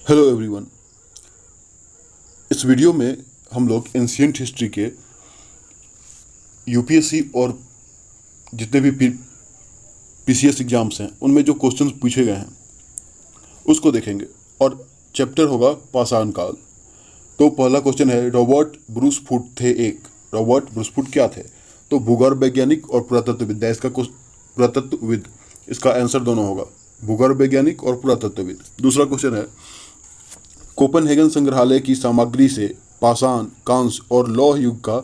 Hello everyone. इस video में हम लोग एंशियंट हिस्ट्री के यूपीएससी और जितने भी पीसीएस एग्जाम्स हैं उनमें जो क्वेश्चंस पूछे गए हैं उसको देखेंगे और चैप्टर होगा पाषाण काल। तो पहला क्वेश्चन है, रॉबर्ट ब्रूस फुट थे एक। रॉबर्ट ब्रूस फुट क्या थे? तो भूगर्भ वैज्ञानिक और पुरातत्वविद, इसका पुरातत्वविद, इसका आंसर दोनों होगा, भूगर्भ वैज्ञानिक और पुरातत्वविद। दूसरा क्वेश्चन है, कोपेनहेगन संग्रहालय की सामग्री से पाषाण, कांस्य और लौह युग का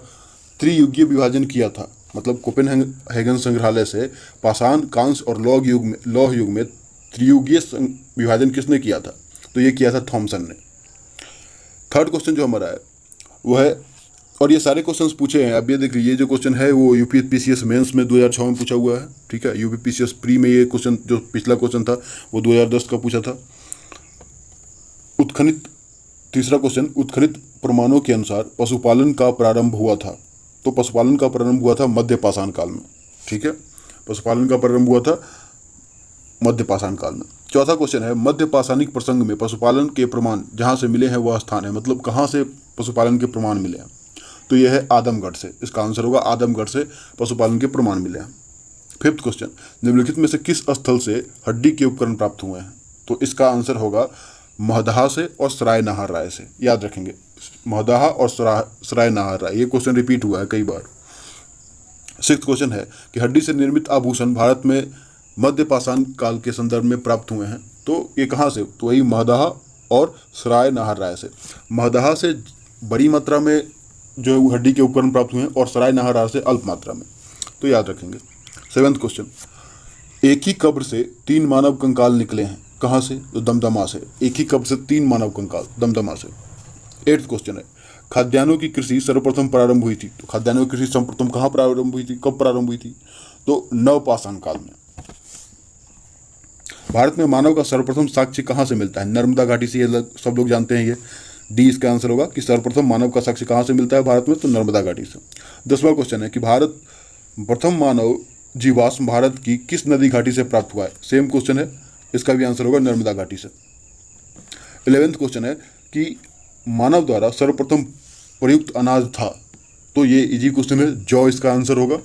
त्रियुगीय विभाजन किया था। मतलब कोपेनहेगन संग्रहालय से पाषाण, कांस्य और लौह युग में त्रियुगीय विभाजन किसने किया था? तो ये किया था थॉमसन ने। थर्ड क्वेश्चन जो हमारा है वो है, और ये सारे क्वेश्चंस पूछे हैं। अब ये देखिए, ये जो क्वेश्चन है वो यूपी पीसीएस मेंस में 2006 में पूछा हुआ है। ठीक है, यूपी पीसीएस प्री में ये क्वेश्चन, जो पिछला क्वेश्चन था वो 2010 का पूछा था। उत्खनित, तीसरा क्वेश्चन, उत्खनित प्रमाणों के अनुसार पशुपालन का प्रारंभ हुआ था। तो पशुपालन का प्रारंभ हुआ था मध्य पाषाण काल में। ठीक है, पशुपालन का प्रारंभ हुआ था मध्य पाषाण काल में। चौथा क्वेश्चन है, मध्य पाषाणिक प्रसंग में पशुपालन के प्रमाण जहां से मिले हैं वह स्थान है। मतलब कहां से पशुपालन के प्रमाण मिले हैं? तो यह है आदमगढ़ से। इसका आंसर होगा आदमगढ़ से पशुपालन के प्रमाण मिले हैं। फिफ्थ क्वेश्चन, निम्नलिखित में से किस स्थल से हड्डी के उपकरण प्राप्त हुए हैं? तो इसका आंसर होगा महदहा से और सराय नाहर राय से। याद रखेंगे, महदहा और सराय नाहर राय, ये क्वेश्चन रिपीट हुआ है कई बार। सिक्स्थ क्वेश्चन है कि हड्डी से निर्मित आभूषण भारत में मध्य पाषाण काल के संदर्भ में प्राप्त हुए हैं। तो ये कहाँ से? तो वही महदहा और सराय नाहर राय से। महदहा से बड़ी मात्रा में जो हड्डी के उपकरण प्राप्त हुए हैं और सराय नाहर राय से अल्प मात्रा में। तो याद रखेंगे। सेवेंथ क्वेश्चन, एक ही कब्र से 3 मानव कंकाल निकले हैं। कहाँ से? तो दमदमा से। एक ही कब्र से 3 मानव कंकाल दमदमा से। एट्थ क्वेश्चन है, खाद्यान्नों की कृषि सर्वप्रथम प्रारंभ हुई थी। तो खाद्यान्नों की कृषि सर्वप्रथम कहाँ प्रारंभ हुई थी, कब प्रारंभ हुई थी? तो नवपाषाण काल में। भारत में मानव का सर्वप्रथम साक्ष्य कहाँ से मिलता है? नर्मदा घाटी से। ये सब लोग जानते हैं। ये डी इसका आंसर होगा कि सर्वप्रथम मानव का साक्ष्य कहाँ से मिलता है भारत में? तो नर्मदा घाटी से। 10वां क्वेश्चन है कि भारत प्रथम मानव जीवाश्म भारत की किस नदी घाटी से प्राप्त हुआ है? सेम क्वेश्चन है, इसका भी आंसर होगा नर्मदा घाटी से। 11वां क्वेश्चन है कि मानव द्वारा सर्वप्रथम प्रयुक्त अनाज था। तो ये इजी क्वेश्चन है, जौ इसका आंसर होगा।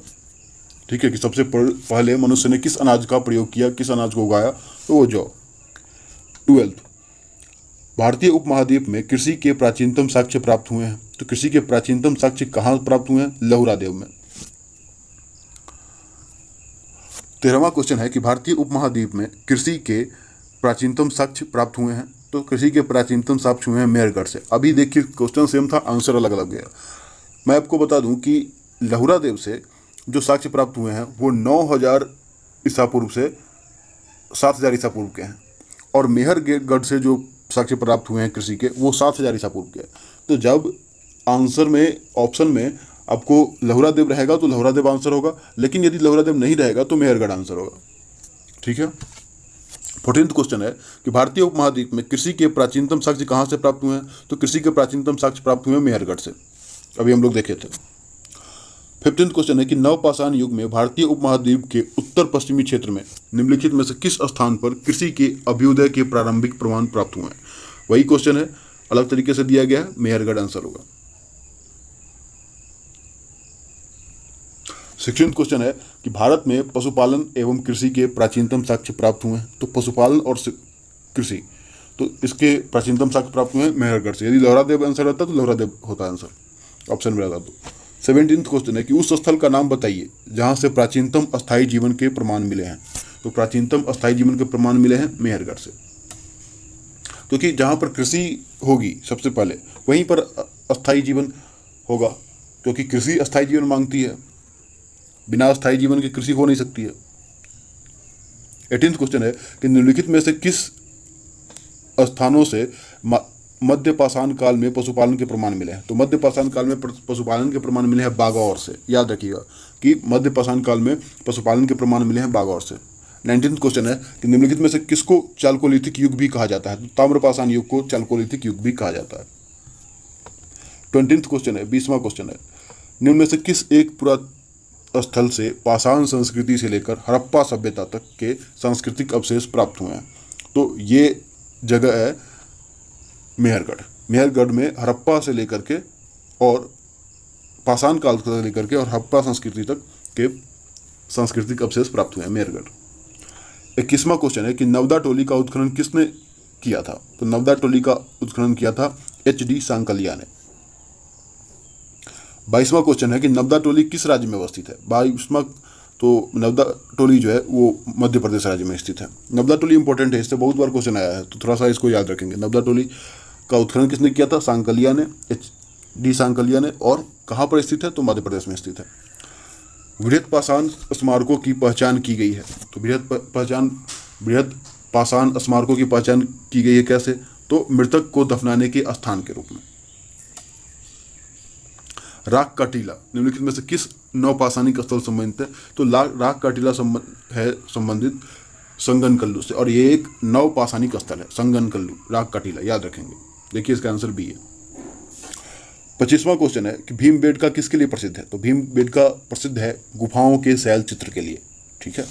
ठीक है, कि सबसे पहले मनुष्य ने किस अनाज का प्रयोग किया, किस अनाज को उगाया? तो वो जौ। 12वां, भारतीय उपमहाद्वीप में कृषि के प्राचीनतम साक्ष्य प्राप्त हुए हैं। तो कृषि के प्राचीनतम साक्ष्य कहाँ प्राप्त हुए हैं? लहुरादेव में। 13वां क्वेश्चन है कि भारतीय उपमहाद्वीप में कृषि के प्राचीनतम साक्ष्य प्राप्त हुए हैं। तो कृषि के प्राचीनतम साक्ष्य हुए हैं मेहरगढ़ से। अभी देखिए, क्वेश्चन सेम था, आंसर अलग अलग गया। मैं आपको बता दूं कि लहुरादेव से जो साक्ष्य प्राप्त हुए हैं वो 9000 ईसा पूर्व से 7000 ईसा पूर्व के हैं, और मेहरगढ़ से जो साक्ष्य प्राप्त हुए हैं कृषि के वो 7000 ईसा पूर्व के हैं। तो जब आंसर में, ऑप्शन में आपको लहुरादेव रहेगा तो लहुरादेव आंसर होगा, लेकिन यदि लहुरादेव नहीं रहेगा तो मेहरगढ़ आंसर होगा। ठीक है। 14वां क्वेश्चन है कि भारतीय उपमहाद्वीप में कृषि के प्राचीनतम साक्ष्य कहाँ से प्राप्त हुए हैं? तो कृषि के प्राचीनतम साक्ष्य प्राप्त हुए मेहरगढ़ से। अभी हम लोग देखे थे। 15वां क्वेश्चन है कि नवपाषाण युग में भारतीय उपमहाद्वीप के उत्तर पश्चिमी क्षेत्र में निम्नलिखित में से किस स्थान पर कृषि के अभ्युदय के प्रारंभिक प्रमाण प्राप्त हुए हैं? वही क्वेश्चन है, अलग तरीके से दिया गया है, मेहरगढ़ आंसर होगा। 16वां क्वेश्चन है कि भारत में पशुपालन एवं कृषि के प्राचीनतम साक्ष्य प्राप्त हुए हैं। तो पशुपालन और कृषि, तो इसके प्राचीनतम साक्ष्य प्राप्त हुए हैं मेहरगढ़ से। यदि लहुरादेव आंसर रहता तो लहुरादेव होता आंसर, ऑप्शन में रहता। तो 17वां क्वेश्चन है कि उस स्थल का नाम बताइए जहां से प्राचीनतम अस्थायी जीवन के प्रमाण मिले हैं। तो प्राचीनतम अस्थायी जीवन के प्रमाण मिले हैं मेहरगढ़ से, क्योंकि जहां पर कृषि होगी सबसे पहले वहीं पर अस्थायी जीवन होगा, क्योंकि कृषि अस्थायी जीवन मांगती है, बिना अस्थायी जीवन की कृषि हो नहीं सकती है। 18वां क्वेश्चन है कि निम्नलिखित में से किस स्थानों से मध्य पाषाण काल में पशुपालन के प्रमाण मिले हैं? तो मध्य पाषाण काल में पशुपालन के प्रमाण मिले हैं बागौर से। याद रखिएगा कि मध्य पाषाण काल में पशुपालन के प्रमाण मिले हैं बागौर से। 19वां क्वेश्चन है कि निम्नलिखित में से किसको चालकोलिथिक युग भी कहा जाता है? तो ताम्रपाषाण युग को चालकोलिथिक युग भी कहा जाता है। 20वां क्वेश्चन है, 20वां क्वेश्चन है, निम्न में से किस एक पुरा स्थल से पाषाण संस्कृति से लेकर हड़प्पा सभ्यता तक के सांस्कृतिक अवशेष प्राप्त हुए हैं? तो ये जगह है मेहरगढ़ में हड़प्पा से लेकर के और पाषाण काल से लेकर के और हड़प्पा संस्कृति तक के सांस्कृतिक अवशेष प्राप्त हुए हैं मेहरगढ़। 21वां क्वेश्चन है कि नवदा टोली का उत्खनन किसने किया था? तो नवदा टोली का उत्खनन किया था HD सांकलिया ने। 22वां क्वेश्चन है कि नवदा टोली किस राज्य में अवस्थित है? 22वां तो नवदा टोली जो है वो मध्य प्रदेश राज्य में स्थित है। नवदा टोली इंपॉर्टेंट है, इससे बहुत बार क्वेश्चन आया है, तो थोड़ा सा इसको याद रखेंगे। नवदा टोली का उत्खनन किसने किया था? सांकलिया ने, HD सांकलिया ने। और कहाँ पर स्थित है? तो मध्य प्रदेश में स्थित है। बृहत पाषाण स्मारकों की पहचान की गई है। तो बृहत पाषाण स्मारकों की पहचान की गई है कैसे? तो मृतक को दफनाने के स्थान के रूप में। राक का टीला निम्नलिखित में से किस नवपाषाणिक स्थल संबंधित है? तो राक का टीला संबंधित संगनकल्लू से, और ये एक नवपाषाणिक स्थल है संगनकल्लू, राक का टीला, याद रखेंगे। देखिए इसका आंसर बी है। 25वां क्वेश्चन है कि भीमबेटका किसके लिए प्रसिद्ध है? तो भीमबेटका प्रसिद्ध है गुफाओं के शैल चित्र के लिए, ठीक है।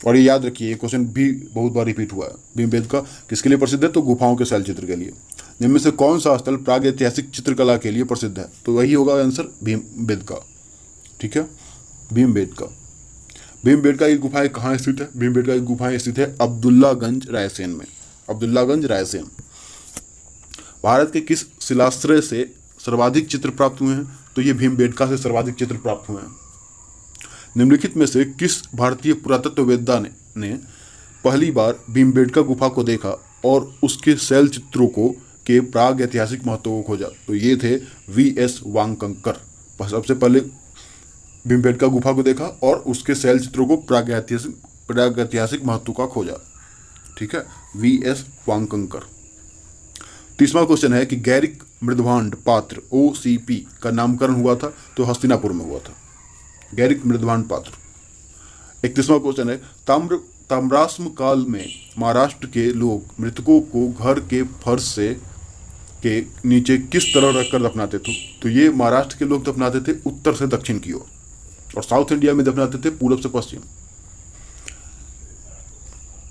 और ये याद रखिए, ये क्वेश्चन भी बहुत बार रिपीट हुआ है। भीमबेटका किसके लिए प्रसिद्ध है? तो गुफाओं के शैल चित्र के लिए। इनमें से कौन सा स्थल प्रागैतिहासिक चित्रकला के लिए प्रसिद्ध है? तो वही होगा आंसर, भीमबेटका, ठीक है, भीमबेटका। भीमबेटका की गुफाएं कहाँ स्थित है? भीमबेटका की गुफाएं स्थित है अब्दुल्लागंज रायसेन में। अब्दुल्लागंज रायसेन। भारत के किस शिलाश्रय से सर्वाधिक चित्र प्राप्त हुए हैं? तो ये भीमबेटका से सर्वाधिक चित्र प्राप्त हुए हैं। निम्नलिखित में से किस भारतीय पुरातत्ववेत्ता ने पहली बार भीमबेटका गुफा को देखा और उसके शैल चित्रों को के प्राग ऐतिहासिक महत्व को खोजा? तो ये थे VS वांगकंकर। सबसे पहले भीमबेटका गुफा को देखा और उसके शैल चित्रों को प्रागैतिहासिक महत्व का खोजा, ठीक है, VS वांगकंकर। 30वां क्वेश्चन है कि गैरिक मृदभांड पात्र OCP का नामकरण हुआ था? तो हस्तिनापुर में हुआ था, गैरिक मृदभांड पात्र। 31वां क्वेश्चन है ताम्राश्म काल में महाराष्ट्र के लोग मृतकों को घर के फर्श से के नीचे किस तरह रखकर दफनाते थे? तो ये महाराष्ट्र के लोग दफनाते थे उत्तर से दक्षिण की ओर, और साउथ इंडिया में दफनाते थे पूरब से पश्चिम।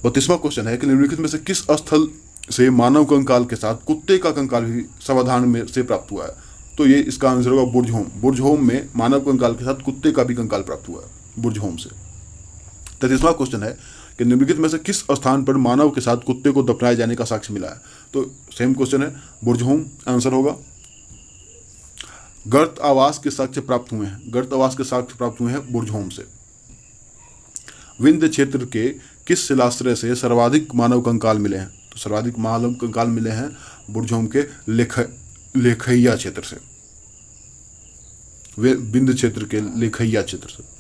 32वां क्वेश्चन है कि निम्नलिखित में से किस स्थल से मानव कंकाल के साथ कुत्ते का कंकाल भी सावधान में से प्राप्त हुआ है? तो ये इसका आंसर होगा बुर्जहोम। बुर्जहोम में मानव कंकाल के साथ कुत्ते का भी कंकाल प्राप्त हुआ है, बुर्जहोम से। 33वां क्वेश्चन है कि निम्नलिखित में से किस स्थान पर मानव के साथ कुत्ते को दफनाए जाने का साक्ष्य मिला है? तो सेम क्वेश्चन है, बुर्जहोम आंसर होगा। गर्त आवास के साक्ष्य प्राप्त हुए हैं, गर्त आवास के साक्ष्य प्राप्त हुए हैं बुर्जहोम से। विंध्य क्षेत्र के किस शिलाश्रय से सर्वाधिक मानव कंकाल मिले हैं? तो सर्वाधिक मानव कंकाल मिले हैं बुर्जहोम के लेखैया क्षेत्र से, वे विंध्य क्षेत्र के लेखैया क्षेत्र से।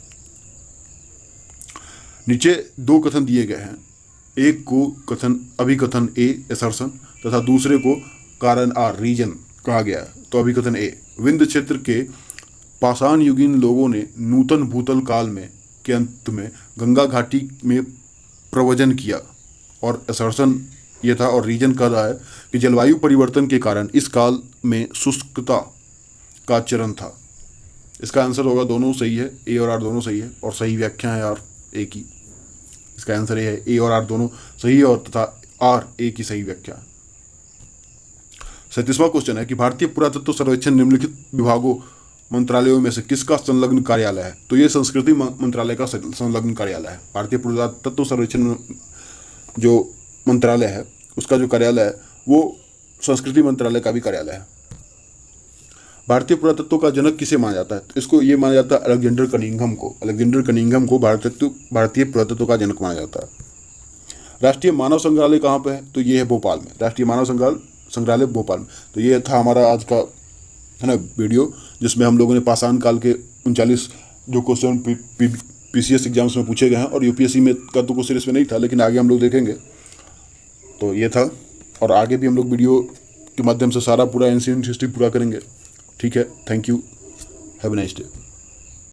नीचे दो कथन दिए गए हैं, एक को कथन अभिकथन A असर्शन तथा दूसरे को कारण R रीजन कहा गया है। तो अभिकथन A, विंध्य क्षेत्र के पाषाण युगीन लोगों ने नूतन भूतल काल में के अंत में गंगा घाटी में प्रव्रजन किया, और असर्शन ये था, और रीजन कह रहा है कि जलवायु परिवर्तन के कारण इस काल में शुष्कता का चरण था। इसका आंसर होगा, दोनों सही है, A और R दोनों सही है, और सही व्याख्या है R A की। इसका आंसर ये है, A और R दोनों सही है और तथा R A की सही व्याख्या। 37वां क्वेश्चन है कि भारतीय पुरातत्व सर्वेक्षण निम्नलिखित विभागों मंत्रालयों में से किसका संलग्न कार्यालय है? तो ये संस्कृति मंत्रालय का संलग्न कार्यालय है। भारतीय पुरातत्व सर्वेक्षण जो मंत्रालय है उसका जो कार्यालय है वो संस्कृति मंत्रालय का भी कार्यालय है। भारतीय पुरातत्व का जनक किसे माना जाता है? तो इसको ये माना जाता है अलेक्जेंडर कनिंघम को। अलेक्जेंडर कनिंघम को भारतीय पुरातत्व का जनक माना जाता है। राष्ट्रीय मानव संग्रहालय कहाँ पे है? तो ये है भोपाल में, राष्ट्रीय मानव संग्रहालय भोपाल में। तो ये था हमारा आज का है ना वीडियो, जिसमें हम लोगों ने पाषाण काल के 39 जो क्वेश्चन PCS एग्जाम्स में पूछे गए हैं, और UPSC में का तो क्वेश्चन इसमें नहीं था, लेकिन आगे हम लोग देखेंगे। तो ये था, और आगे भी हम लोग वीडियो के माध्यम से सारा पूरा एंशिएंट हिस्ट्री पूरा करेंगे। ठीक है, thank you, have a nice day.